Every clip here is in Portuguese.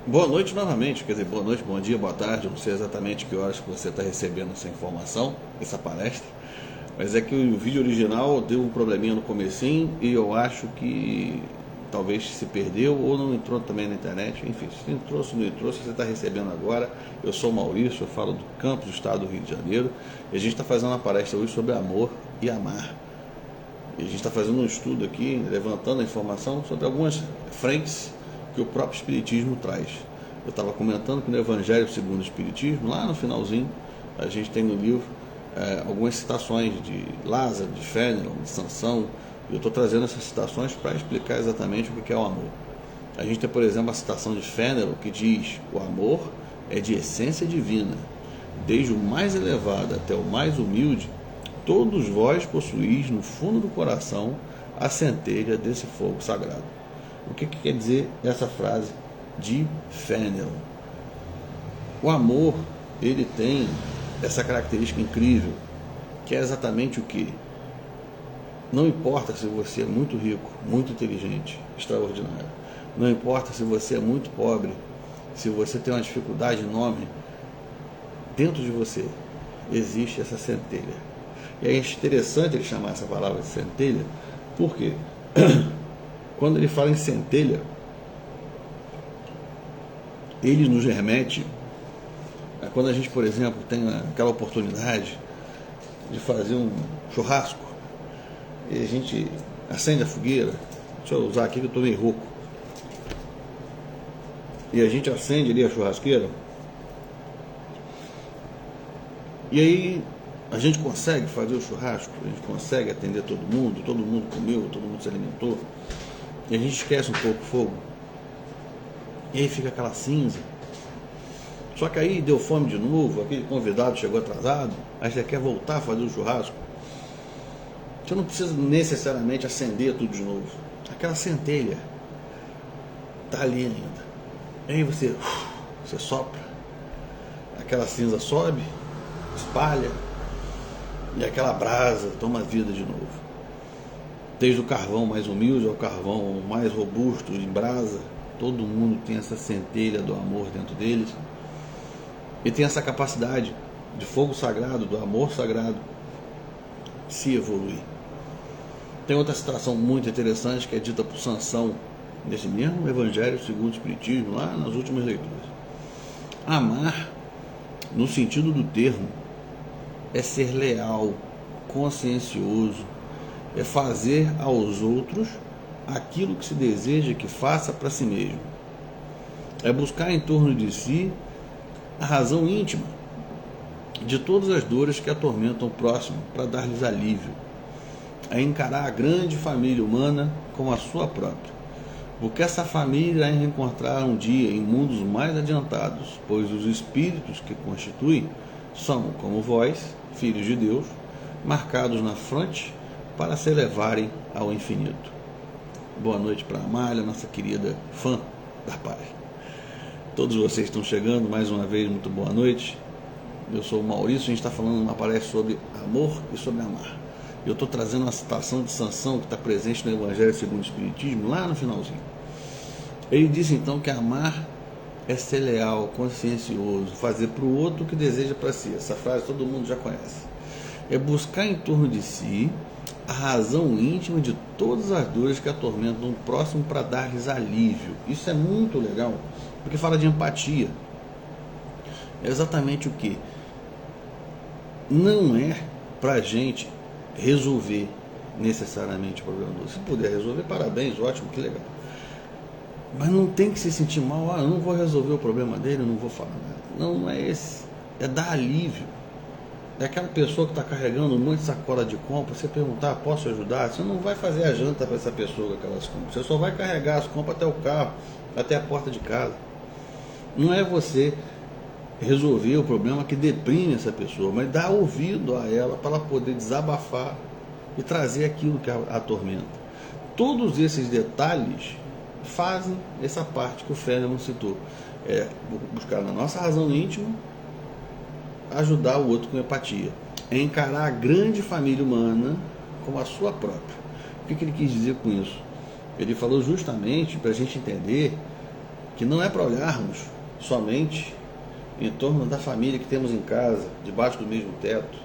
Boa noite novamente, quer dizer, boa noite, bom dia, boa tarde, não sei exatamente que horas que você está recebendo essa informação, essa palestra, mas é que o vídeo original deu um probleminha no comecinho e eu acho que talvez se perdeu ou não entrou também na internet, enfim, se entrou, se não entrou, se você está recebendo agora, eu sou o Maurício, eu falo do Campos, do estado do Rio de Janeiro, e a gente está fazendo uma palestra hoje sobre amor e amar. E a gente está fazendo um estudo aqui, levantando a informação sobre algumas frentes que o próprio Espiritismo traz. Eu estava comentando que no Evangelho segundo o Espiritismo, lá no finalzinho, a gente tem no livro algumas citações de Lázaro, de Fênelon, de Sansão, e eu estou trazendo essas citações para explicar exatamente o que é o amor. A gente tem, por exemplo, a citação de Fênelon que diz: o amor é de essência divina, desde o mais elevado até o mais humilde, todos vós possuís no fundo do coração a centelha desse fogo sagrado. O que quer dizer essa frase de Fênelon? O amor, ele tem essa característica incrível, que é exatamente o que? Não importa se você é muito rico, muito inteligente, extraordinário. Não importa se você é muito pobre, se você tem uma dificuldade enorme, dentro de você existe essa centelha. E é interessante ele chamar essa palavra de centelha, porque quando ele fala em centelha, ele nos remete a quando a gente, por exemplo, tem aquela oportunidade de fazer um churrasco e a gente acende a fogueira. Deixa eu usar aqui que eu estou meio rouco. E a gente acende ali a churrasqueira e aí a gente consegue fazer o churrasco, a gente consegue atender todo mundo comeu, todo mundo se alimentou, e a gente esquece um pouco o fogo, e aí fica aquela cinza. Só que aí deu fome de novo, aquele convidado chegou atrasado, aí você quer voltar a fazer o churrasco. Você não precisa necessariamente acender tudo de novo, aquela centelha está ali ainda. Aí você sopra, aquela cinza sobe, espalha, e aquela brasa toma vida de novo. Desde o carvão mais humilde ao carvão mais robusto, em brasa, todo mundo tem essa centelha do amor dentro deles. E tem essa capacidade de fogo sagrado, do amor sagrado, se evoluir. Tem outra citação muito interessante que é dita por Sansão, nesse mesmo Evangelho segundo o Espiritismo, lá nas últimas leituras. Amar, no sentido do termo, é ser leal, consciencioso, é fazer aos outros aquilo que se deseja que faça para si mesmo. É buscar em torno de si a razão íntima de todas as dores que atormentam o próximo para dar-lhes alívio. É encarar a grande família humana como a sua própria, porque essa família irá reencontrar um dia em mundos mais adiantados, pois os espíritos que constituem são, como vós, filhos de Deus, marcados na fronte para se elevarem ao infinito. Boa noite para a Amália, nossa querida fã da paz. Todos vocês estão chegando, mais uma vez, muito boa noite. Eu sou o Maurício, a gente está falando uma palestra sobre amor e sobre amar. Eu estou trazendo uma citação de Sansão que está presente no Evangelho segundo o Espiritismo, lá no finalzinho. Ele disse então que amar é ser leal, consciencioso, fazer para o outro o que deseja para si. Essa frase todo mundo já conhece. É buscar em torno de si a razão íntima de todas as dores que atormentam o próximo para dar-lhes alívio. Isso é muito legal, porque fala de empatia. É exatamente o que? Não é para a gente resolver necessariamente o problema do outro. Se puder resolver, parabéns, ótimo, que legal. Mas não tem que se sentir mal, eu não vou resolver o problema dele, eu não vou falar nada. Não, não é esse. É dar alívio. É aquela pessoa que está carregando um monte de sacola de compra, você perguntar, posso ajudar? Você não vai fazer a janta para essa pessoa com aquelas compras. Você só vai carregar as compras até o carro, até a porta de casa. Não é você resolver o problema que deprime essa pessoa, mas dar ouvido a ela para ela poder desabafar e trazer aquilo que a atormenta. Todos esses detalhes fazem essa parte que o Fênelon citou. É buscar na nossa razão íntima ajudar o outro com empatia. É encarar a grande família humana como a sua própria. O que ele quis dizer com isso? Ele falou justamente para a gente entender que não é para olharmos somente em torno da família que temos em casa, debaixo do mesmo teto,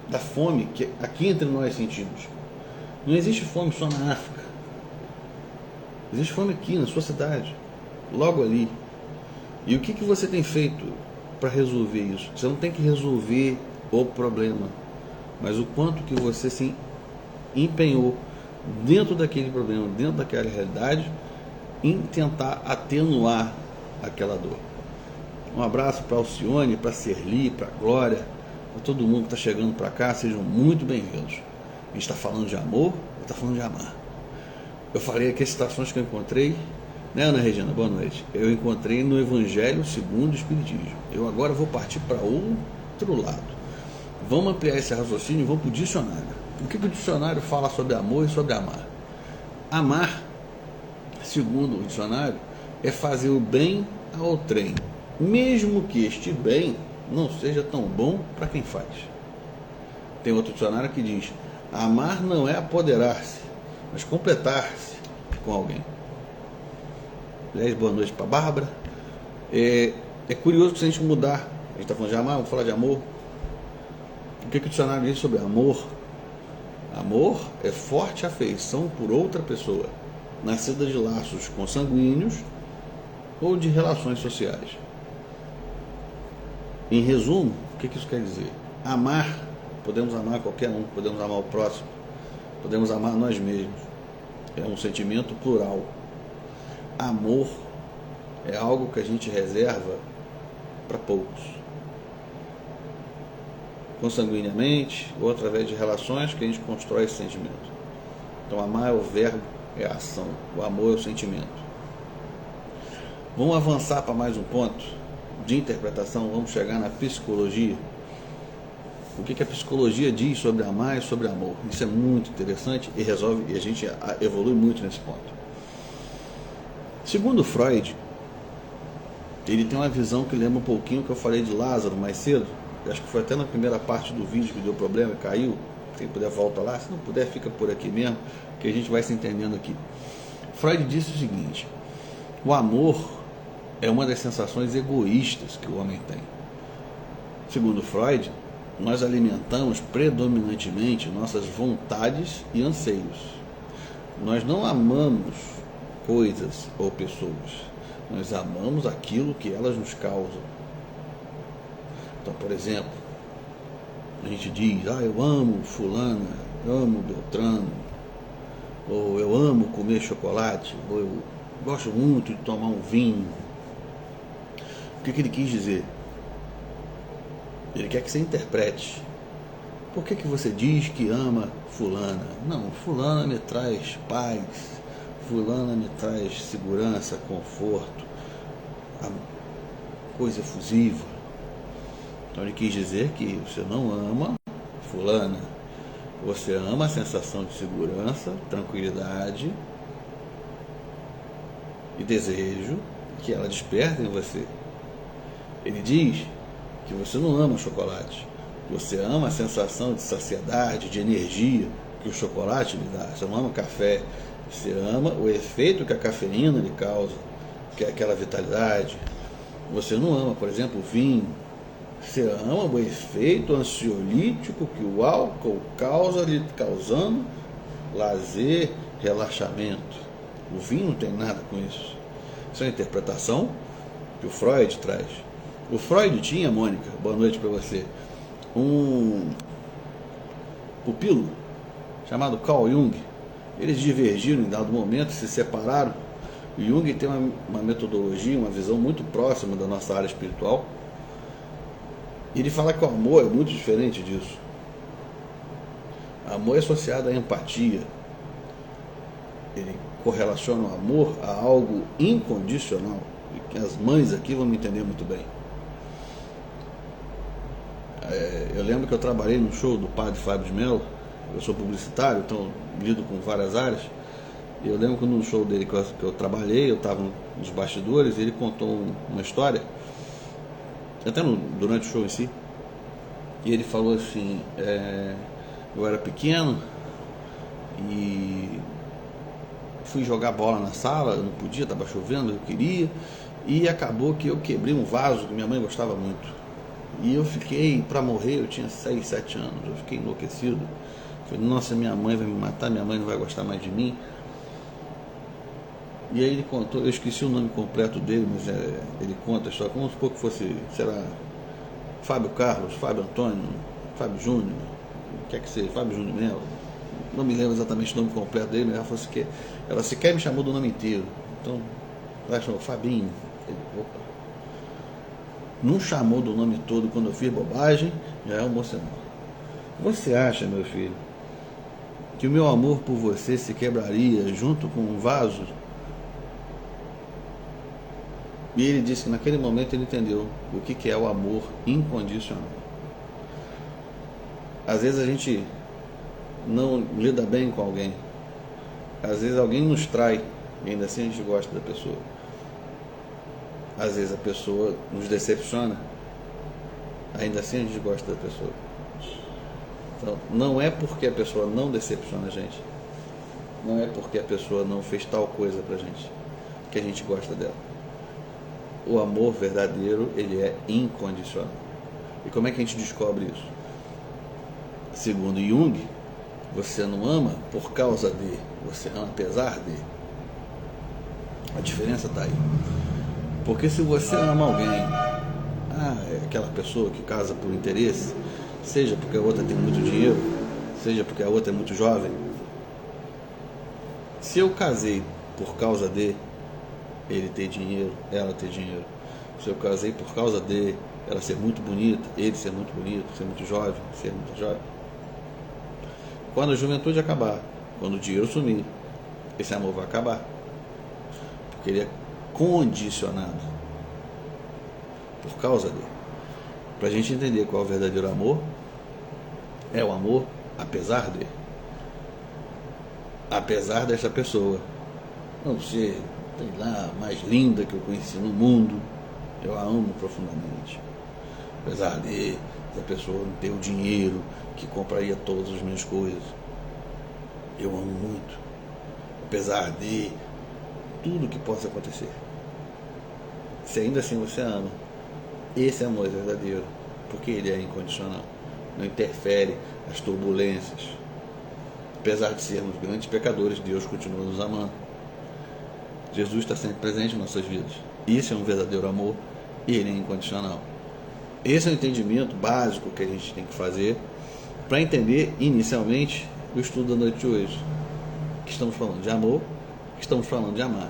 da fome que aqui entre nós sentimos. Não existe fome só na África. Existe fome aqui, na sua cidade, logo ali. E o que você tem feito para resolver isso? Você não tem que resolver o problema, mas o quanto que você se empenhou dentro daquele problema, dentro daquela realidade, em tentar atenuar aquela dor. Um abraço para Alcione, para Serli, para Glória, para todo mundo que está chegando para cá, sejam muito bem-vindos. A gente está falando de amor, está falando de amar. Eu falei aqui as citações que eu encontrei, né, Ana Regina? Boa noite. Eu encontrei no Evangelho segundo o Espiritismo. Eu agora vou partir para outro lado. Vamos ampliar esse raciocínio e vamos para o dicionário. O que o dicionário fala sobre amor e sobre amar? Amar, segundo o dicionário, é fazer o bem ao trem, mesmo que este bem não seja tão bom para quem faz. Tem outro dicionário que diz: amar não é apoderar-se, mas completar-se com alguém. Aliás, boa noite para a Bárbara. É curioso que se a gente mudar, a gente está falando de amar, vamos falar de amor. O que o dicionário diz sobre amor? Amor é forte afeição por outra pessoa, nascida de laços consanguíneos ou de relações sociais. Em resumo, o que isso quer dizer? Amar, podemos amar qualquer um, podemos amar o próximo, podemos amar nós mesmos. É um sentimento plural. Amor é algo que a gente reserva para poucos, consanguineamente ou através de relações que a gente constrói esse sentimento. Então, amar é o verbo, é a ação. O amor é o sentimento. Vamos avançar para mais um ponto de interpretação. Vamos chegar na psicologia. O que a psicologia diz sobre amar e sobre amor? Isso é muito interessante e resolve, e a gente evolui muito nesse ponto. Segundo Freud, ele tem uma visão que lembra um pouquinho que eu falei de Lázaro mais cedo. Acho que foi até na primeira parte do vídeo que deu problema e caiu. Se puder, volta lá. Se não puder, fica por aqui mesmo, que a gente vai se entendendo aqui. Freud disse o seguinte: o amor é uma das sensações egoístas que o homem tem. Segundo Freud, nós alimentamos predominantemente nossas vontades e anseios. Nós não amamos coisas ou pessoas. Nós amamos aquilo que elas nos causam. Então, por exemplo, a gente diz: eu amo fulana, eu amo Beltrano, ou eu amo comer chocolate, ou eu gosto muito de tomar um vinho. O que ele quis dizer? Ele quer que você interprete. Por que você diz que ama fulana? Não, fulana me traz paz, fulana me traz segurança, conforto, coisa efusiva. Então ele quis dizer que você não ama fulana, você ama a sensação de segurança, tranquilidade e desejo que ela desperta em você. Ele diz que você não ama chocolate, você ama a sensação de saciedade, de energia que o chocolate lhe dá. Você não ama café, você ama o efeito que a cafeína lhe causa, que é aquela vitalidade. Você não ama, por exemplo, o vinho, você ama o efeito ansiolítico que o álcool causa, lhe causando lazer, relaxamento. O vinho não tem nada com isso. Isso é uma interpretação que o Freud traz. O Freud tinha, Mônica, boa noite para você, um pupilo chamado Carl Jung. Eles divergiram em dado momento, se separaram. O Jung tem uma metodologia, uma visão muito próxima da nossa área espiritual. Ele fala que o amor é muito diferente disso. Amor é associado à empatia. Ele correlaciona o amor a algo incondicional. E que as mães aqui vão me entender muito bem. Eu lembro que eu trabalhei no show do padre Fábio de Mello. Eu sou publicitário, então lido com várias áreas. E eu lembro que no show dele que eu trabalhei, eu estava nos bastidores, e ele contou uma história, até durante o show em si. E ele falou assim: eu era pequeno e fui jogar bola na sala, eu não podia, estava chovendo, eu queria, e acabou que eu quebrei um vaso que minha mãe gostava muito. E eu fiquei, para morrer, eu tinha 6, 7 anos, eu fiquei enlouquecido. Falei, nossa, minha mãe vai me matar, minha mãe não vai gostar mais de mim. E aí ele contou, eu esqueci o nome completo dele, mas ele conta a história, como se fosse, sei lá, Fábio Carlos, Fábio Antônio, Fábio Júnior, o que é que seja, Fábio Júnior Melo. Não me lembro exatamente o nome completo dele, mas ela falou assim que ela sequer me chamou do nome inteiro. Então, ela chamou Fabinho. Ele, opa. Não chamou do nome todo quando eu fiz bobagem, já é emocional. Você acha, meu filho, que o meu amor por você se quebraria junto com um vaso? E ele disse que naquele momento ele entendeu o que é o amor incondicional. Às vezes a gente não lida bem com alguém. Às vezes alguém nos trai e ainda assim a gente gosta da pessoa. Às vezes a pessoa nos decepciona, ainda assim a gente gosta da pessoa. Então, não é porque a pessoa não decepciona a gente, não é porque a pessoa não fez tal coisa pra gente, que a gente gosta dela. O amor verdadeiro, ele é incondicional. E como é que a gente descobre isso? Segundo Jung, você não ama por causa de, você ama apesar de. A diferença está aí. Porque se você ama alguém, é aquela pessoa que casa por interesse, seja porque a outra tem muito dinheiro, seja porque a outra é muito jovem. Se eu casei por causa de ele ter dinheiro, ela ter dinheiro, se eu casei por causa de ela ser muito bonita, ele ser muito bonito, ser muito jovem, ser muito jovem, quando a juventude acabar, quando o dinheiro sumir, esse amor vai acabar, porque ele é condicionado por causa dele. Para a gente entender qual é o verdadeiro amor, é o amor apesar de, apesar dessa pessoa não ser, sei lá, a mais linda que eu conheci no mundo, eu a amo profundamente. Apesar de essa pessoa não ter o dinheiro que compraria todas as minhas coisas, eu amo muito. Apesar de tudo que possa acontecer, se ainda assim você ama, esse amor é verdadeiro, porque ele é incondicional, não interfere as turbulências. Apesar de sermos grandes pecadores, Deus continua nos amando. Jesus está sempre presente em nossas vidas. Isso é um verdadeiro amor e ele é incondicional. Esse é o entendimento básico que a gente tem que fazer para entender inicialmente o estudo da noite de hoje. Que estamos falando de amor, que estamos falando de amar.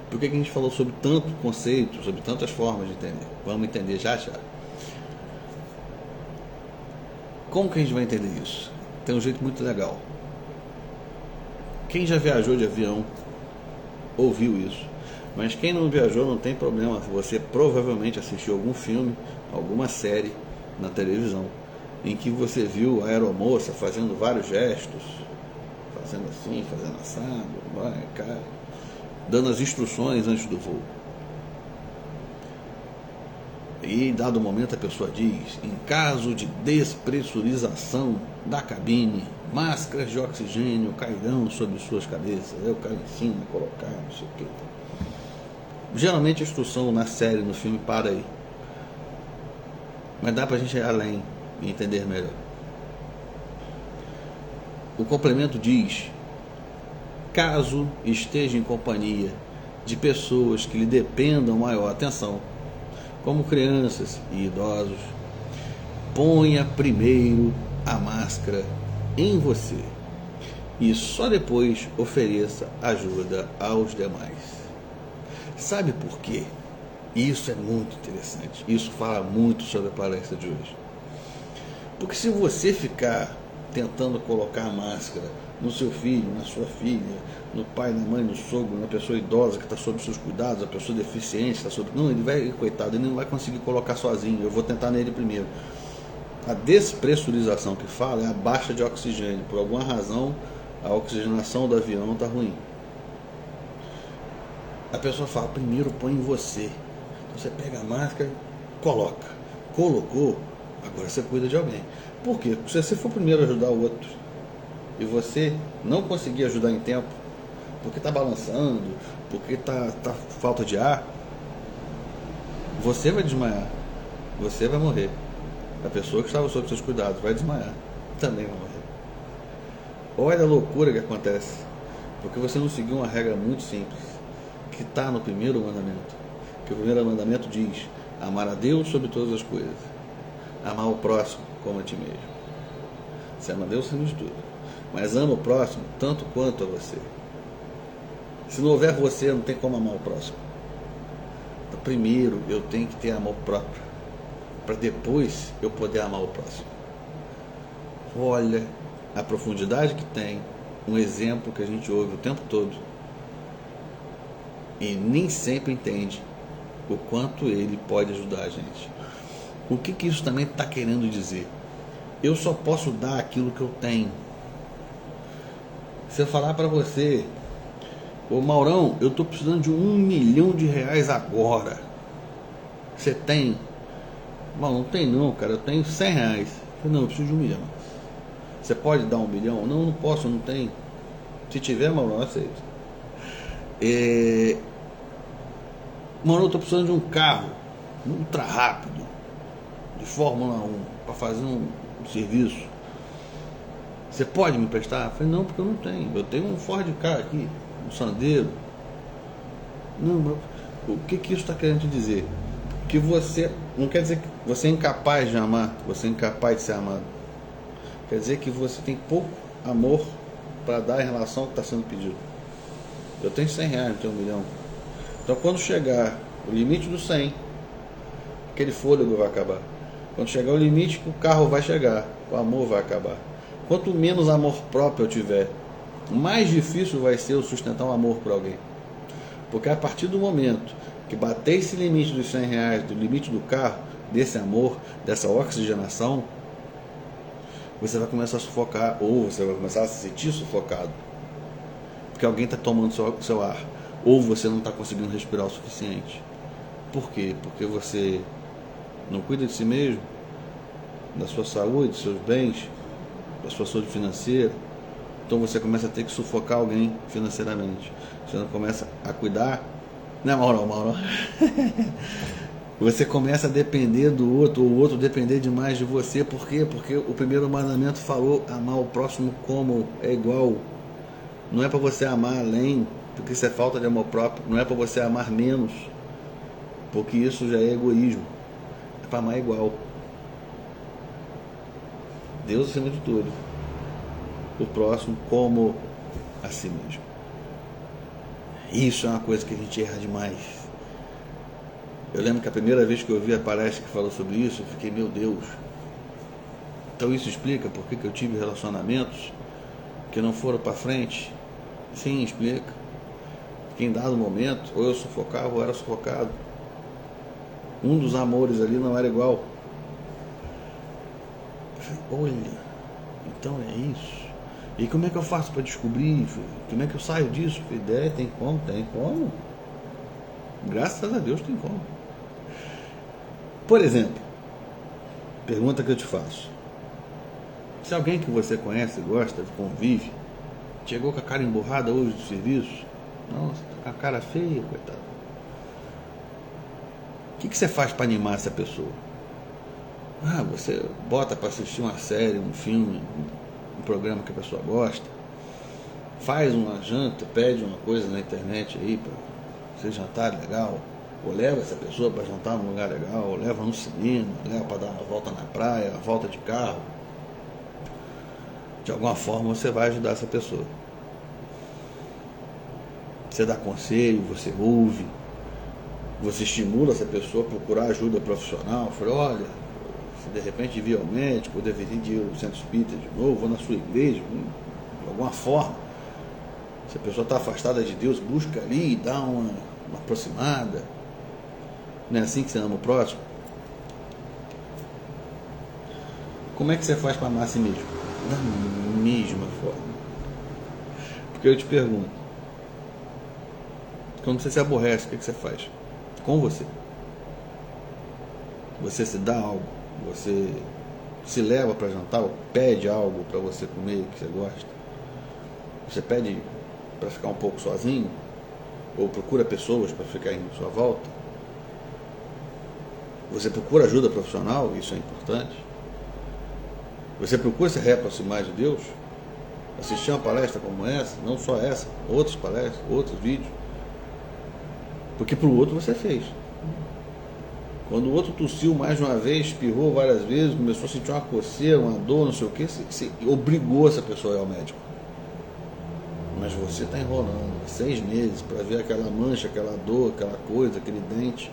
Por que a gente falou sobre tanto conceito, sobre tantas formas de entender? Vamos entender já já. Como que a gente vai entender isso? Tem um jeito muito legal. Quem já viajou de avião ouviu isso. Mas quem não viajou não tem problema. Você provavelmente assistiu algum filme, alguma série na televisão, em que você viu a aeromoça fazendo vários gestos, fazendo assim, fazendo assado, vai, cara, dando as instruções antes do voo. E em dado momento a pessoa diz: em caso de despressurização da cabine, máscaras de oxigênio cairão sobre suas cabeças. Eu caio em cima, colocar, não sei o quê. Geralmente a instrução na série, no filme, para aí. Mas dá pra gente ir além e entender melhor. O complemento diz: caso esteja em companhia de pessoas que lhe dependam maior atenção, como crianças e idosos, ponha primeiro a máscara em você e só depois ofereça ajuda aos demais. Sabe por quê? Isso é muito interessante. Isso fala muito sobre a palestra de hoje. Porque se você ficar tentando colocar a máscara no seu filho, na sua filha, no pai, na mãe, no sogro, na pessoa idosa que está sob seus cuidados, a pessoa deficiente está sob... Não, ele vai, coitado, ele não vai conseguir colocar sozinho, eu vou tentar nele primeiro. A despressurização que fala é a baixa de oxigênio. Por alguma razão, a oxigenação do avião está ruim. A pessoa fala: primeiro põe em você. Você pega a máscara, coloca. Colocou, agora você cuida de alguém. Por quê? Porque se você for primeiro ajudar o outro e você não conseguir ajudar em tempo, porque está balançando, porque tá falta de ar, você vai desmaiar, você vai morrer. A pessoa que estava sob seus cuidados vai desmaiar, também vai morrer. Olha a loucura que acontece, porque você não seguiu uma regra muito simples, que está no primeiro mandamento. Que o primeiro mandamento diz: amar a Deus sobre todas as coisas, amar o próximo como a ti mesmo. Você ama a Deus acima de tudo, mas ama o próximo tanto quanto a você. Se não houver você, não tem como amar o próximo. Então, primeiro eu tenho que ter amor próprio, para depois eu poder amar o próximo. Olha a profundidade que tem um exemplo que a gente ouve o tempo todo e nem sempre entende o quanto ele pode ajudar a gente. O que isso também está querendo dizer? Eu só posso dar aquilo que eu tenho. Se eu falar para você: ô Maurão, eu estou precisando de R$1 milhão agora, você tem? Não tem não, cara, eu tenho R$100. Não, eu preciso de R$1 milhão. Você pode dar R$1 milhão? Não, não posso, não tenho. Se tiver, Maurão, eu aceito. Maurão, eu estou precisando de um carro ultra rápido, de Fórmula 1, para fazer um serviço. Você pode me emprestar? Eu falei: não, porque eu não tenho. Eu tenho um Ford Ka aqui, um Sandero. Não, o que isso está querendo te dizer? Que você, não quer dizer que você é incapaz de amar, você é incapaz de ser amado. Quer dizer que você tem pouco amor para dar em relação ao que está sendo pedido. Eu tenho R$100, não tenho R$1 milhão. Então, quando chegar o limite do 100, aquele fôlego vai acabar. Quando chegar o limite, que o carro vai chegar, o amor vai acabar. Quanto menos amor próprio eu tiver, mais difícil vai ser eu sustentar um amor por alguém. Porque a partir do momento que bater esse limite dos R$100, do limite do carro, desse amor, dessa oxigenação, você vai começar a sufocar, ou você vai começar a se sentir sufocado, porque alguém está tomando seu ar, ou você não está conseguindo respirar o suficiente. Por quê? Porque você não cuida de si mesmo, da sua saúde, dos seus bens, da sua saúde financeira. Então você começa a ter que sufocar alguém financeiramente. Você não começa a cuidar. Não, Mauro. Você começa a depender do outro, ou o outro depender demais de você. Por quê? Porque o primeiro mandamento falou: amar o próximo como é igual. Não é para você amar além, porque isso é falta de amor próprio. Não é para você amar menos, porque isso já é egoísmo. É para amar igual. Deus acima de tudo, o próximo como a si mesmo. Isso é uma coisa que a gente erra demais. Eu lembro que a primeira vez que eu vi a palestra que falou sobre isso, eu fiquei: meu Deus. Então isso explica por que eu tive relacionamentos que não foram para frente? Sim, explica. Porque em dado momento, ou eu sufocava ou era sufocado. Um dos amores ali não era igual. Olha, então é isso. E como é que eu faço para descobrir? Como é que eu saio disso? Ideia, tem como? Tem como. Graças a Deus tem como. Por exemplo, pergunta que eu te faço: se alguém que você conhece, gosta, convive, chegou com a cara emburrada hoje do serviço, nossa, tá com a cara feia, coitado, o que você faz para animar essa pessoa? Você bota para assistir uma série, um filme, um programa que a pessoa gosta, faz uma janta, pede uma coisa na internet aí para você jantar legal, ou leva essa pessoa para jantar num lugar legal, ou leva no cinema, leva para dar uma volta na praia, uma volta de carro. De alguma forma você vai ajudar essa pessoa. Você dá conselho, você ouve, você estimula essa pessoa a procurar ajuda profissional. Fala: olha, se de repente devia ir ao médico, ou deveria ir ao centro espírita de novo, ou na sua igreja, de alguma forma. Se a pessoa está afastada de Deus, busca ali e dá uma aproximada. Não é assim que você ama o próximo? Como é que você faz para amar a si mesmo? Da mesma forma. Porque eu te pergunto, quando você se aborrece, o que você faz com você? Você se dá algo? Você se leva para jantar? Ou pede algo para você comer que você gosta? Você pede para ficar um pouco sozinho, ou procura pessoas para ficar em sua volta, você procura ajuda profissional, isso é importante, você procura se reaproximar de Deus, assistir uma palestra como essa, não só essa, outras palestras, outros vídeos, porque para o outro você fez. Quando o outro tossiu mais de uma vez, espirrou várias vezes, começou a sentir uma coceira, uma dor, não sei o que, você obrigou essa pessoa a ir ao médico. Mas você está enrolando 6 meses para ver aquela mancha, aquela dor, aquela coisa, aquele dente.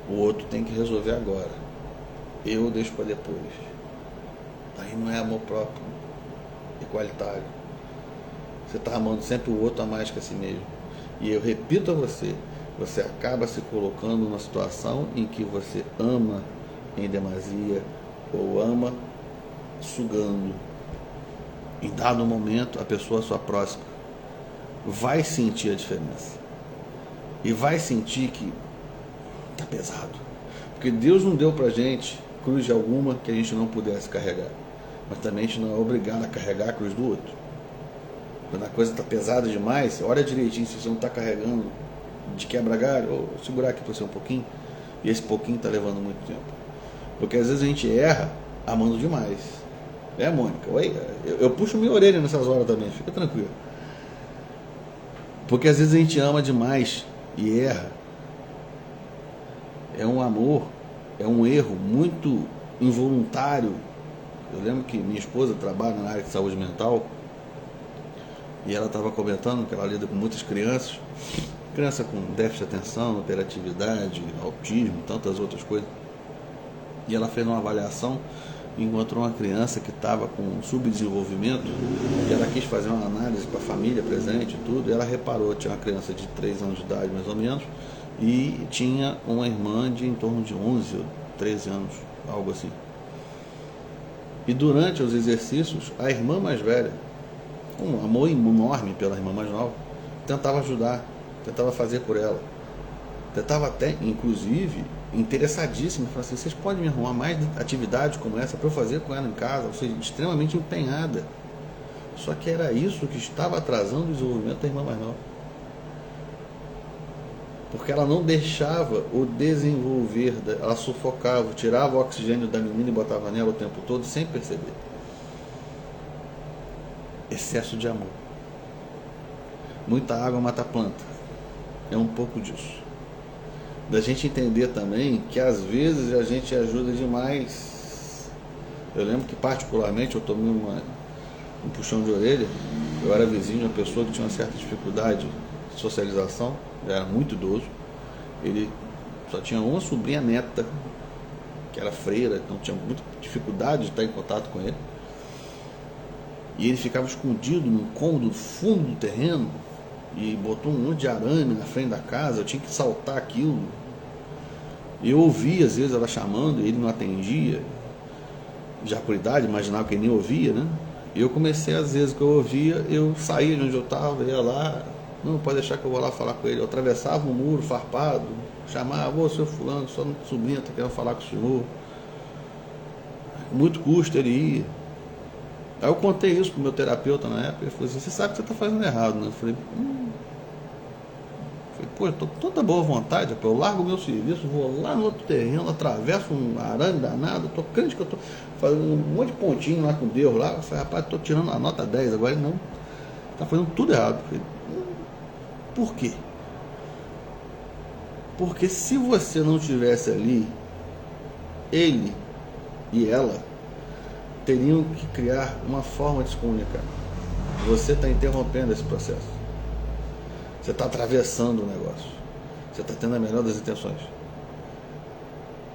O outro tem que resolver agora. Eu deixo para depois. Aí não é amor próprio, igualitário. Você está amando sempre o outro a mais que a si mesmo. E eu repito a você, você acaba se colocando numa situação em que você ama em demasia ou ama sugando. Em dado momento, a pessoa sua próxima vai sentir a diferença. E vai sentir que está pesado. Porque Deus não deu pra gente cruz alguma que a gente não pudesse carregar. Mas também a gente não é obrigado a carregar a cruz do outro. Quando a coisa está pesada demais, olha direitinho se você não está carregando de quebra-galho, ou segurar aqui para você um pouquinho, e esse pouquinho está levando muito tempo. Porque às vezes a gente erra amando demais. Mônica? Oi? Eu puxo minha orelha nessas horas também, fica tranquilo. Porque às vezes a gente ama demais e erra. É um amor, é um erro muito involuntário. Eu lembro que minha esposa trabalha na área de saúde mental e ela estava comentando que ela lida com muitas crianças, criança com déficit de atenção, hiperatividade, autismo, tantas outras coisas. E ela fez uma avaliação e encontrou uma criança que estava com subdesenvolvimento e ela quis fazer uma análise para a família presente e tudo, e ela reparou, tinha uma criança de 3 anos de idade mais ou menos, e tinha uma irmã de em torno de 11 ou 13 anos, algo assim. E durante os exercícios, a irmã mais velha, com um amor enorme pela irmã mais nova, tentava ajudar, tentava fazer por ela. Tentava até, inclusive, interessadíssima, falava assim, vocês podem me arrumar mais atividades como essa para eu fazer com ela em casa, ou seja, extremamente empenhada. Só que era isso que estava atrasando o desenvolvimento da irmã mais nova. Porque ela não deixava o desenvolver, ela sufocava, tirava o oxigênio da menina e botava nela o tempo todo sem perceber. Excesso de amor. Muita água mata a planta. É um pouco disso. Da gente entender também que às vezes a gente ajuda demais. Eu lembro que particularmente eu tomei um puxão de orelha. Eu era vizinho de uma pessoa que tinha uma certa dificuldade de socialização. Ele era muito idoso. Ele só tinha uma sobrinha neta, que era freira, então tinha muita dificuldade de estar em contato com ele. E ele ficava escondido num cômodo do fundo do terreno e botou um monte de arame na frente da casa. Eu tinha que saltar aquilo. Eu ouvia às vezes ela chamando, ele não atendia, já por idade, imaginava que ele nem ouvia, né? Eu comecei, às vezes que eu ouvia, eu saía de onde eu estava, ia lá, não, pode deixar que eu vou lá falar com ele. Eu atravessava o muro farpado, chamava, ô seu fulano, sua sobrinha está querendo falar com o senhor. Com muito custo ele ia. Aí eu contei isso para o meu terapeuta na época, ele falou assim, você sabe que você está fazendo errado, né? Eu falei, pô, eu estou com tanta boa vontade, eu largo o meu serviço, vou lá no outro terreno, atravesso um arame danado, estou crente que eu estou fazendo um monte de pontinho lá com Deus lá. Eu falei, rapaz, estou tirando a nota 10 agora, ele não, está fazendo tudo errado. Eu falei, por quê? Porque se você não estivesse ali, ele e ela teriam que criar uma forma de se comunicar. Você está interrompendo esse processo. Você está atravessando o negócio. Você está tendo a melhor das intenções.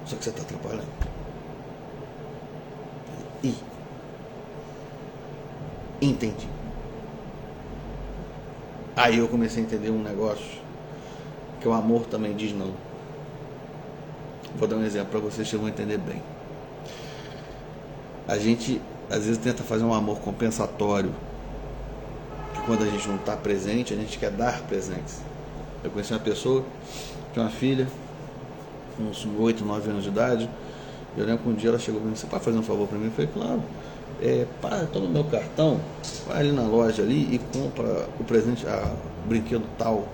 Só que você está atrapalhando. E entendi. Aí eu comecei a entender um negócio que o amor também diz não. Vou dar um exemplo para vocês que vão entender bem. A gente às vezes tenta fazer um amor compensatório, que quando a gente não está presente, a gente quer dar presentes. Eu conheci uma pessoa, tinha uma filha, uns 8, 9 anos de idade. Eu lembro que um dia ela chegou para mim, você pode fazer um favor para mim? Eu falei, claro. Toma o meu cartão, vai ali na loja ali e compra o presente, o brinquedo tal.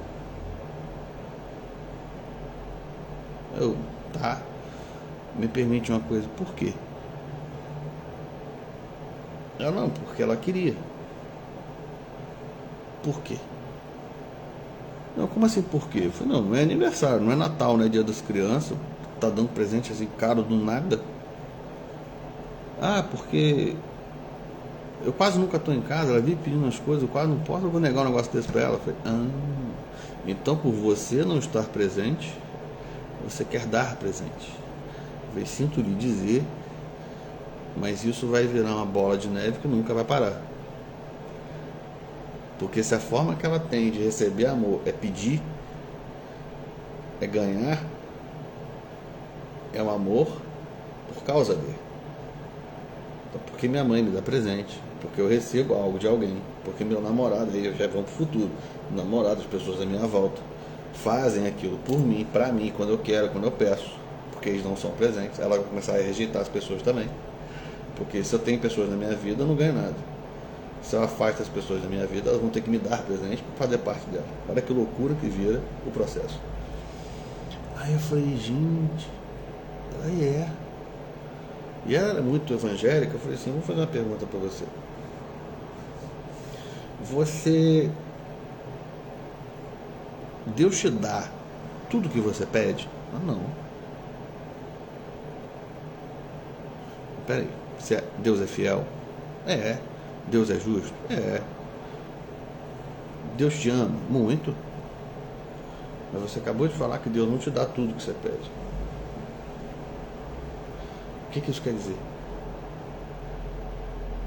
Tá, me permite uma coisa, por quê? Ela, não, porque ela queria. Por quê? Não, como assim por quê? Eu falei, não é aniversário, não é Natal, não é dia das crianças, tá dando presente assim caro do nada. Porque eu quase nunca estou em casa, ela vive pedindo as coisas, eu quase não posso, eu vou negar um negócio desse para ela. Eu falei, então por você não estar presente, você quer dar presente. Eu falei, sinto lhe dizer, mas isso vai virar uma bola de neve que nunca vai parar. Porque se a forma que ela tem de receber amor é pedir, é ganhar, é o amor por causa dele. Então, porque minha mãe me dá presente, porque eu recebo algo de alguém, porque meu namorado, aí eu já vou pro futuro, o namorado, as pessoas da minha volta, fazem aquilo por mim, pra mim, quando eu quero, quando eu peço, porque eles não são presentes. Ela vai começar a rejeitar as pessoas também, porque se eu tenho pessoas na minha vida, eu não ganho nada. Se eu afasto as pessoas da minha vida, elas vão ter que me dar presente para fazer parte dela. Olha que loucura que vira o processo. Aí eu falei, gente, aí é. E ela era muito evangélica. Eu falei assim, vou fazer uma pergunta para você. Deus te dá tudo que você pede? Não. Peraí, Deus é fiel? É. Deus é justo? É. Deus te ama? Muito. Mas você acabou de falar que Deus não te dá tudo que você pede. O que isso quer dizer?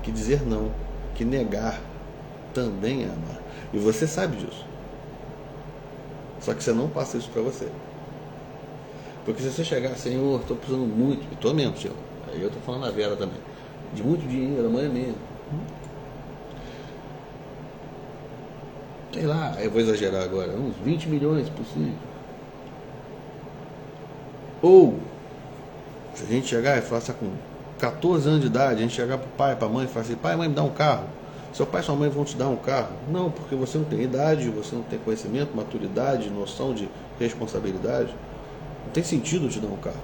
Que dizer não, que negar também é amar. E você sabe disso. Só que você não passa isso para você. Porque se você chegar, Senhor, estou precisando muito, e estou mesmo, Senhor. Aí eu estou falando a Vera também. De muito dinheiro, amanhã mesmo. Sei lá, eu vou exagerar agora, uns 20 milhões possível. Ou, se a gente chegar e falar assim, com 14 anos de idade, a gente chegar pro pai, pra mãe e falar assim, pai, mãe, me dá um carro. Seu pai e sua mãe vão te dar um carro? Não, porque você não tem idade, você não tem conhecimento, maturidade, noção de responsabilidade. Não tem sentido eu te dar um carro.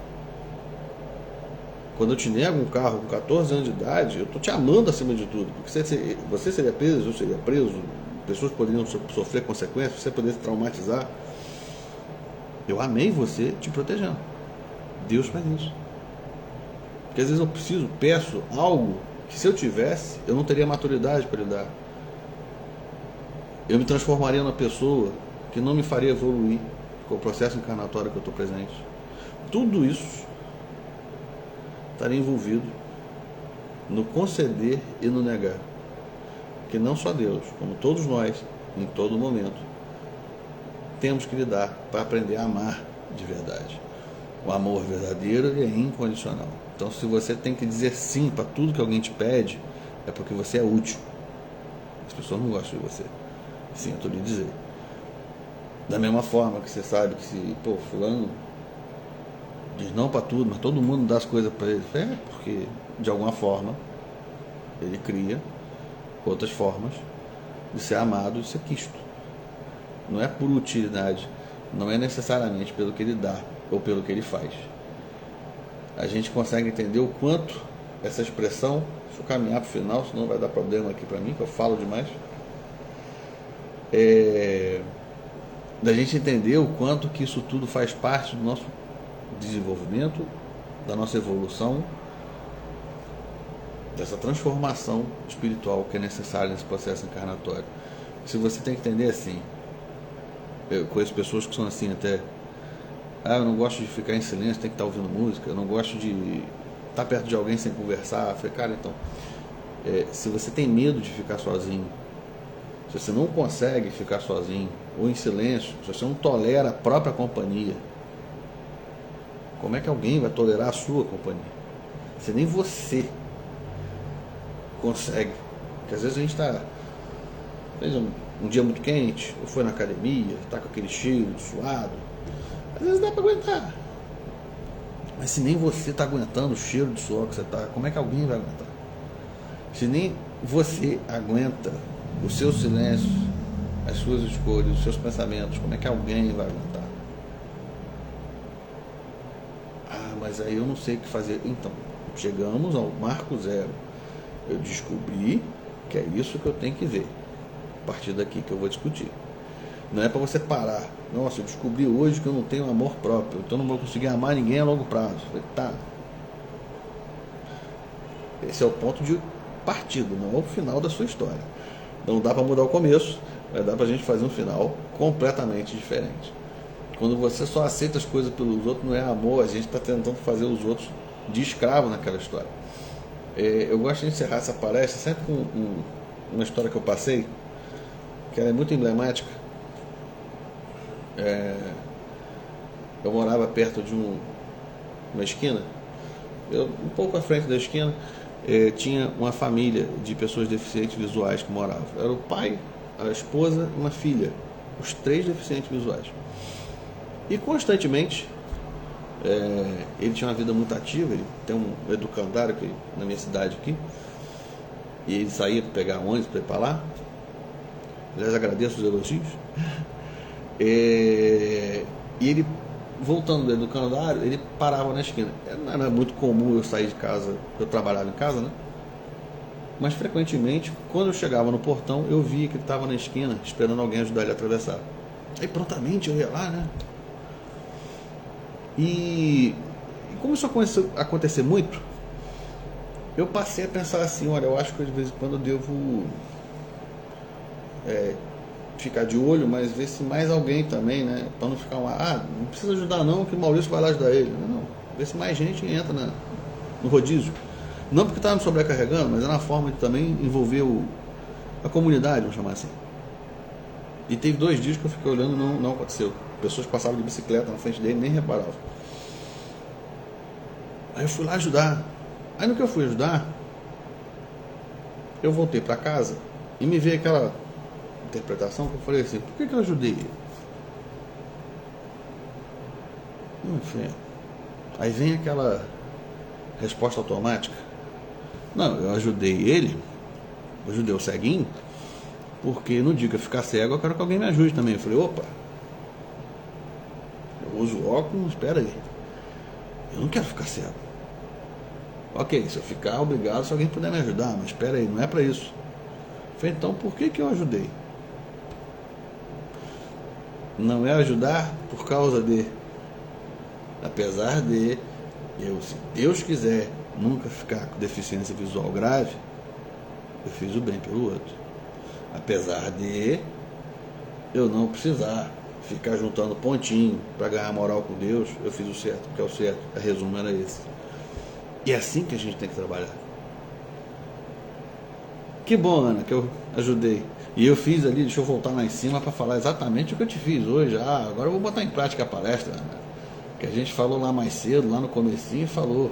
Quando eu te nego um carro com 14 anos de idade, eu estou te amando acima de tudo. Porque você seria preso, eu seria preso, pessoas poderiam sofrer consequências, você poderia se traumatizar. Eu amei você te protegendo. Deus faz isso. Porque às vezes eu peço algo que se eu tivesse, eu não teria maturidade para lhe dar. Eu me transformaria numa pessoa que não me faria evoluir com o processo encarnatório que eu estou presente. Tudo isso estaria envolvido no conceder e no negar. Que não só Deus, como todos nós, em todo momento, temos que lidar para aprender a amar de verdade. O amor verdadeiro é incondicional. Então, se você tem que dizer sim para tudo que alguém te pede, é porque você é útil. As pessoas não gostam de você. Sim, eu estou lhe dizendo. Da mesma forma que você sabe que se, fulano diz não para tudo, mas todo mundo dá as coisas para ele, porque de alguma forma ele cria outras formas de ser amado e ser quisto. Não é por utilidade, não é necessariamente pelo que ele dá ou pelo que ele faz. A gente consegue entender o quanto essa expressão, deixa eu caminhar para o final, senão vai dar problema aqui para mim, que eu falo demais, da gente entender o quanto que isso tudo faz parte do nosso desenvolvimento, da nossa evolução, dessa transformação espiritual que é necessária nesse processo encarnatório. Se você tem que entender assim, eu conheço pessoas que são assim até, eu não gosto de ficar em silêncio, tem que estar ouvindo música, eu não gosto de estar perto de alguém sem conversar. Eu falei, cara, então, se você tem medo de ficar sozinho, se você não consegue ficar sozinho ou em silêncio, se você não tolera a própria companhia, como é que alguém vai tolerar a sua companhia? Se nem você consegue. Porque às vezes a gente fez um dia muito quente, ou foi na academia, está com aquele cheiro de suado, às vezes dá para aguentar. Mas se nem você está aguentando o cheiro de suor que você está, como é que alguém vai aguentar? Se nem você aguenta o seu silêncio, as suas escolhas, os seus pensamentos, como é que alguém vai aguentar? Ah, mas aí eu não sei o que fazer. Então, chegamos ao marco zero. Eu descobri que é isso que eu tenho que ver. A partir daqui que eu vou discutir. Não é para você parar. Nossa, eu descobri hoje que eu não tenho amor próprio, então não vou conseguir amar ninguém a longo prazo. Eu falei, tá. Esse é o ponto de partida, não é o final da sua história. Não dá para mudar o começo, mas dá para a gente fazer um final completamente diferente. Quando você só aceita as coisas pelos outros, não é amor, a gente está tentando fazer os outros de escravo naquela história. Eu gosto de encerrar essa palestra sempre com uma história que eu passei, que ela é muito emblemática. Eu morava perto de uma esquina, um pouco à frente da esquina, tinha uma família de pessoas deficientes visuais que moravam. Era o pai, a esposa e uma filha, os 3 deficientes visuais. E constantemente, ele tinha uma vida muito ativa, ele tem um educandário aqui, na minha cidade aqui, e ele saía para pegar ônibus para ir para lá. Aliás, agradeço os elogios. E ele, voltando do educandário, ele parava na esquina. Não era muito comum eu sair de casa, eu trabalhava em casa, né? Mas frequentemente, quando eu chegava no portão, eu via que ele estava na esquina, esperando alguém ajudar ele a atravessar. Aí prontamente eu ia lá, né? E como isso começou a acontecer muito, eu passei a pensar assim, olha, eu acho que de vez em quando eu devo ficar de olho, mas ver se mais alguém também, né? Para não ficar não precisa ajudar não, que o Maurício vai lá ajudar ele. Não, ver se mais gente entra no rodízio. Não porque estava me sobrecarregando, mas é uma forma de também envolver a comunidade, vamos chamar assim. E teve 2 dias que eu fiquei olhando, não aconteceu. Pessoas passavam de bicicleta na frente dele, nem reparavam. Aí eu fui lá ajudar. Aí no que eu fui ajudar, eu voltei para casa e me veio aquela interpretação que eu falei assim, por que eu ajudei ele? Enfim. Aí vem aquela resposta automática. Não, eu ajudei ele, eu ajudei o ceguinho, porque no dia que eu ficar cego eu quero que alguém me ajude também. Eu falei, opa, eu uso óculos, espera aí, eu não quero ficar cego. Ok, se eu ficar, obrigado se alguém puder me ajudar, mas espera aí, não é para isso. Eu falei, então por que eu ajudei? Não é ajudar por causa de, apesar de eu, se Deus quiser, nunca ficar com deficiência visual grave, eu fiz o bem pelo outro. Apesar de eu não precisar ficar juntando pontinho para ganhar moral com Deus, eu fiz o certo, porque é o certo. A resumo era esse. E é assim que a gente tem que trabalhar. Que bom, Ana, que eu ajudei. E eu fiz ali, deixa eu voltar lá em cima para falar exatamente o que eu te fiz hoje. Agora eu vou botar em prática a palestra, Ana. Que a gente falou lá mais cedo, lá no comecinho, falou.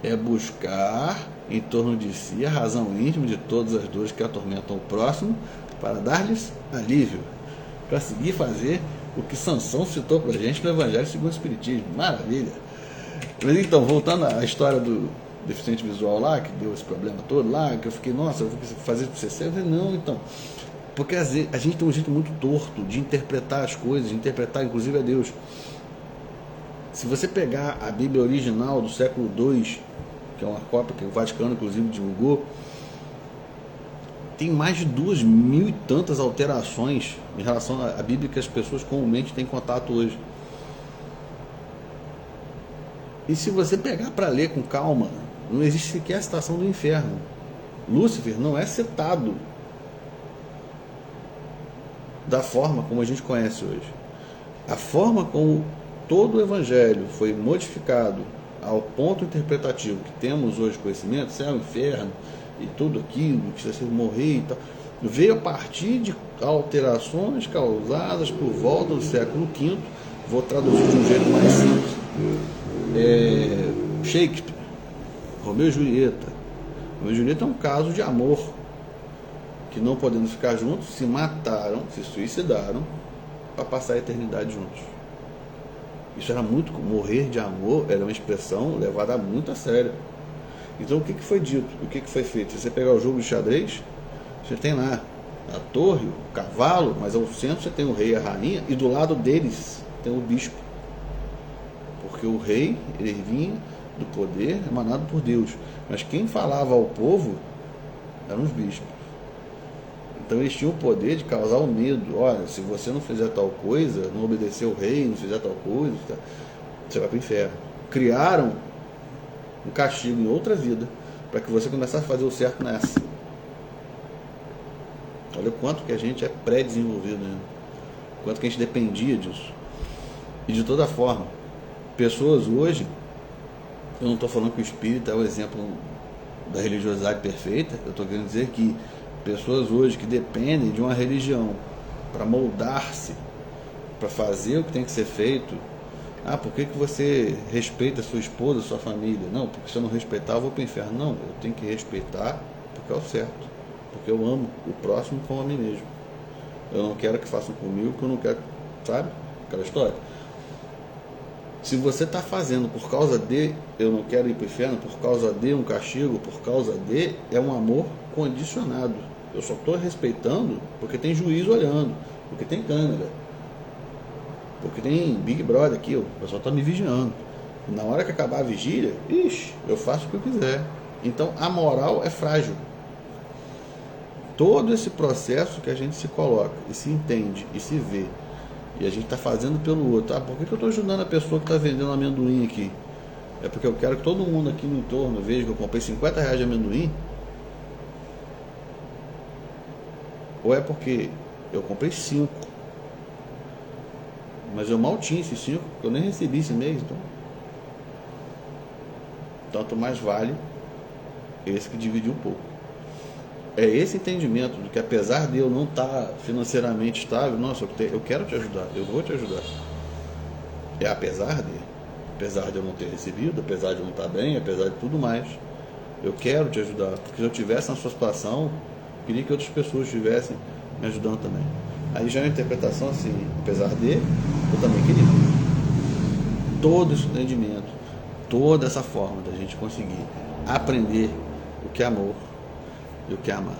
É buscar em torno de si a razão íntima de todas as dores que atormentam o próximo, para dar-lhes alívio. Para seguir fazer o que Sansão citou para a gente no Evangelho segundo o Espiritismo. Maravilha! Mas então, voltando à história do deficiente visual lá, que deu esse problema todo lá, que eu fiquei, nossa, eu vou fazer isso para você. Eu falei, não, então. Porque às vezes a gente tem um jeito muito torto de interpretar as coisas, de interpretar inclusive a Deus. Se você pegar a Bíblia original do século II, que é uma cópia que o Vaticano inclusive divulgou, tem mais de 2.000 e tantas alterações em relação à Bíblia que as pessoas comumente têm contato hoje. E se você pegar para ler com calma, não existe sequer a citação do inferno. Lúcifer não é citado da forma como a gente conhece hoje. A forma como todo o Evangelho foi modificado ao ponto interpretativo que temos hoje conhecimento, céu, inferno e tudo aquilo, que você morrer e tal, veio a partir de alterações causadas por volta do século V. Vou traduzir de um jeito mais simples. Shakespeare, Romeu e Julieta. Romeu e Julieta é um caso de amor, que não podendo ficar juntos, se mataram, se suicidaram para passar a eternidade juntos. Isso era muito, morrer de amor era uma expressão levada muito a sério. Então o que foi dito? O que foi feito? Se você pegar o jogo de xadrez, você tem lá a torre, o cavalo, mas ao centro você tem o rei e a rainha, e do lado deles tem o bispo. Porque o rei, ele vinha do poder emanado por Deus. Mas quem falava ao povo eram os bispos. Então eles tinham o poder de causar o medo. Olha, se você não fizer tal coisa, não obedecer o rei, não fizer tal coisa, você vai para o inferno. Criaram um castigo em outra vida para que você começasse a fazer o certo nessa. Olha o quanto que a gente é pré-desenvolvido, né? O quanto que a gente dependia disso. E de toda forma, pessoas hoje, eu não estou falando que o espírito é o exemplo da religiosidade perfeita, eu estou querendo dizer que pessoas hoje que dependem de uma religião para moldar-se, para fazer o que tem que ser feito. Ah, por que você respeita a sua esposa, a sua família? Não, porque se eu não respeitar eu vou para o inferno. Não, eu tenho que respeitar porque é o certo, porque eu amo o próximo como a mim mesmo. Eu não quero que façam comigo, que eu não quero, sabe? Aquela história. Se você está fazendo por causa de eu não quero ir para o inferno, por causa de um castigo, por causa de, é um amor condicionado. Eu só estou respeitando porque tem juiz olhando, porque tem câmera, porque tem Big Brother aqui, o pessoal está me vigiando. Na hora que acabar a vigília, eu faço o que eu quiser. Então a moral é frágil. Todo esse processo que a gente se coloca e se entende e se vê, e a gente está fazendo pelo outro. Ah, por que eu estou ajudando a pessoa que está vendendo amendoim aqui? É porque eu quero que todo mundo aqui no entorno veja que eu comprei R$50 de amendoim? Ou é porque eu comprei 5, mas eu mal tinha esses 5, porque eu nem recebi esse mês, então tanto mais vale esse que dividiu um pouco. É esse entendimento de que apesar de eu não estar financeiramente estável, nossa, eu quero te ajudar, eu vou te ajudar. É apesar de eu não ter recebido, apesar de eu não estar bem, apesar de tudo mais, eu quero te ajudar, porque se eu estivesse na sua situação, eu queria que outras pessoas estivessem me ajudando também. Aí já é uma interpretação assim, apesar de, eu também queria. Todo esse entendimento, toda essa forma da gente conseguir aprender o que é amor e o que é amar.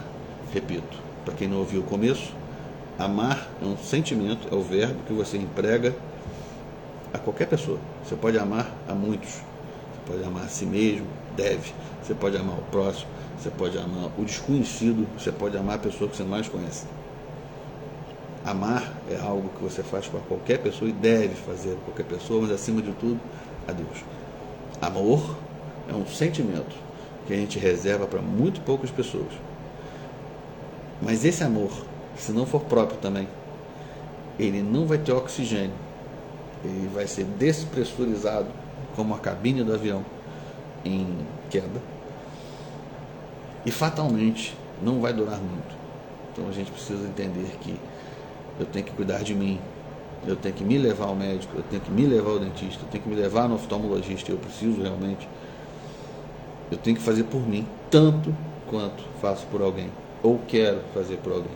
Repito, para quem não ouviu o começo, amar é um sentimento, é o verbo que você emprega a qualquer pessoa. Você pode amar a muitos, você pode amar a si mesmo, deve, você pode amar o próximo, você pode amar o desconhecido, você pode amar a pessoa que você mais conhece. Amar é algo que você faz para qualquer pessoa e deve fazer para qualquer pessoa, mas acima de tudo, a Deus. Amor é um sentimento que a gente reserva para muito poucas pessoas. Mas esse amor, se não for próprio também, ele não vai ter oxigênio. Ele vai ser despressurizado como a cabine do avião em queda. E fatalmente não vai durar muito. Então a gente precisa entender que eu tenho que cuidar de mim, eu tenho que me levar ao médico, eu tenho que me levar ao dentista, eu tenho que me levar no oftalmologista, eu preciso realmente. Eu tenho que fazer por mim, tanto quanto faço por alguém, ou quero fazer por alguém.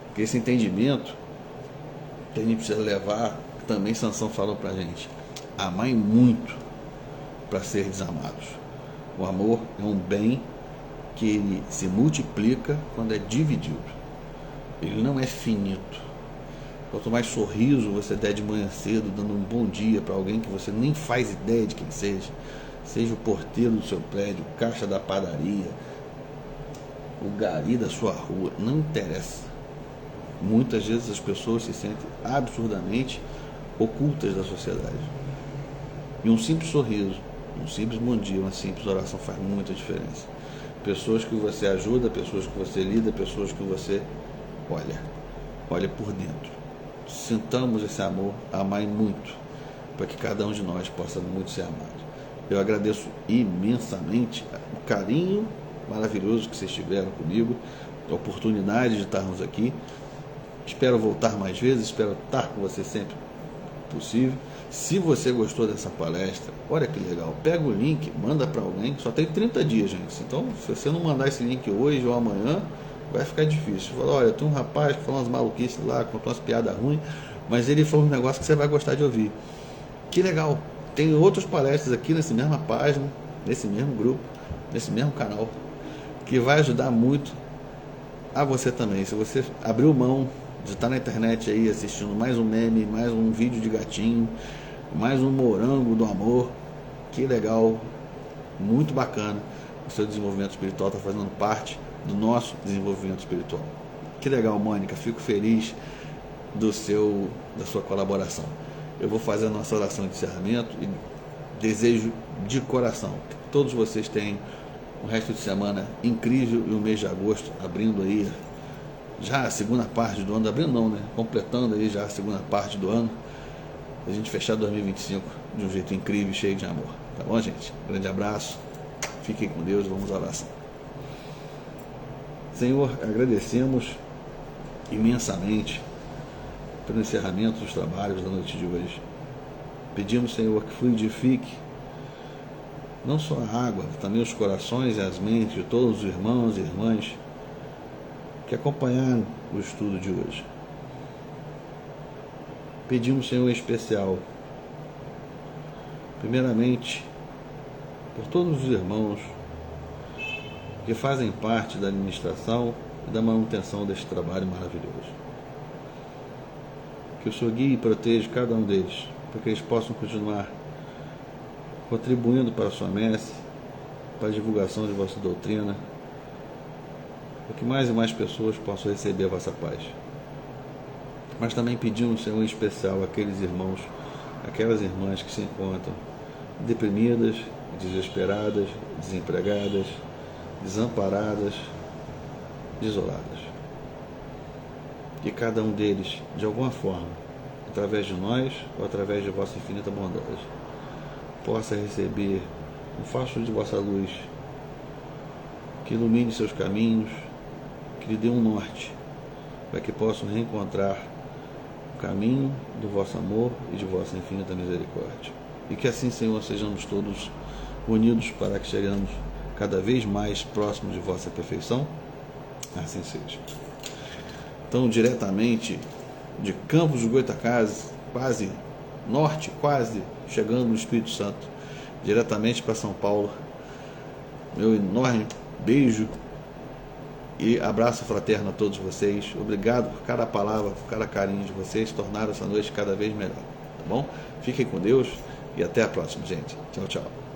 Porque esse entendimento que a gente precisa levar, também Sansão falou pra gente, amai muito para ser desamados. O amor é um bem que ele se multiplica quando é dividido. Ele não é finito. Quanto mais sorriso você der de manhã cedo, dando um bom dia para alguém que você nem faz ideia de quem seja o porteiro do seu prédio, o caixa da padaria, o gari da sua rua, não interessa. Muitas vezes as pessoas se sentem absurdamente ocultas da sociedade. E um simples sorriso, um simples bom dia, uma simples oração faz muita diferença. Pessoas que você ajuda, pessoas que você lida, pessoas que você olha por dentro. Sintamos esse amor, amai muito, para que cada um de nós possa muito ser amado. Eu agradeço imensamente o carinho maravilhoso que vocês tiveram comigo, a oportunidade de estarmos aqui. Espero voltar mais vezes, espero estar com você sempre possível. Se você gostou dessa palestra, olha que legal, pega o link, manda para alguém. Só tem 30 dias, gente. Então, se você não mandar esse link hoje ou amanhã, vai ficar difícil. Fala, olha, tem um rapaz que falou umas maluquices lá, contou umas piadas ruins, mas ele falou um negócio que você vai gostar de ouvir. Que legal. Tem outras palestras aqui nessa mesma página, nesse mesmo grupo, nesse mesmo canal, que vai ajudar muito a você também. Se você abriu mão de estar na internet aí assistindo mais um meme, mais um vídeo de gatinho, mais um morango do amor, que legal, muito bacana. O seu desenvolvimento espiritual está fazendo parte do nosso desenvolvimento espiritual. Que legal, Mônica, fico feliz da sua colaboração. Eu vou fazer a nossa oração de encerramento e desejo de coração que todos vocês tenham um resto de semana incrível e o mês de agosto abrindo aí já a segunda parte do ano, abrindo não, né? Completando aí já a segunda parte do ano, a gente fechar 2025 de um jeito incrível e cheio de amor. Tá bom, gente? Grande abraço, fiquem com Deus, vamos à oração. Senhor, agradecemos imensamente pelo encerramento dos trabalhos da noite de hoje. Pedimos, Senhor, que fluidifique não só a água, também os corações e as mentes de todos os irmãos e irmãs que acompanharam o estudo de hoje. Pedimos, Senhor, em especial, primeiramente, por todos os irmãos que fazem parte da administração e da manutenção deste trabalho maravilhoso. Que o Senhor guie e proteja cada um deles, para que eles possam continuar contribuindo para a sua messe, para a divulgação de vossa doutrina, para que mais e mais pessoas possam receber a vossa paz. Mas também pedimos, Senhor, em especial aqueles irmãos, aquelas irmãs que se encontram deprimidas, desesperadas, desempregadas, desamparadas, desoladas. Que cada um deles, de alguma forma, através de nós ou através de vossa infinita bondade, possa receber um facho de vossa luz, que ilumine seus caminhos, que lhe dê um norte, para que possam reencontrar o caminho do vosso amor e de vossa infinita misericórdia. E que assim, Senhor, sejamos todos unidos para que cheguemos cada vez mais próximos de vossa perfeição. Assim seja. Então, diretamente de Campos do Goytacazes, quase norte, quase chegando no Espírito Santo, diretamente para São Paulo, meu enorme beijo e abraço fraterno a todos vocês. Obrigado por cada palavra, por cada carinho de vocês, tornaram essa noite cada vez melhor, tá bom? Fiquem com Deus e até a próxima, gente. Tchau, tchau.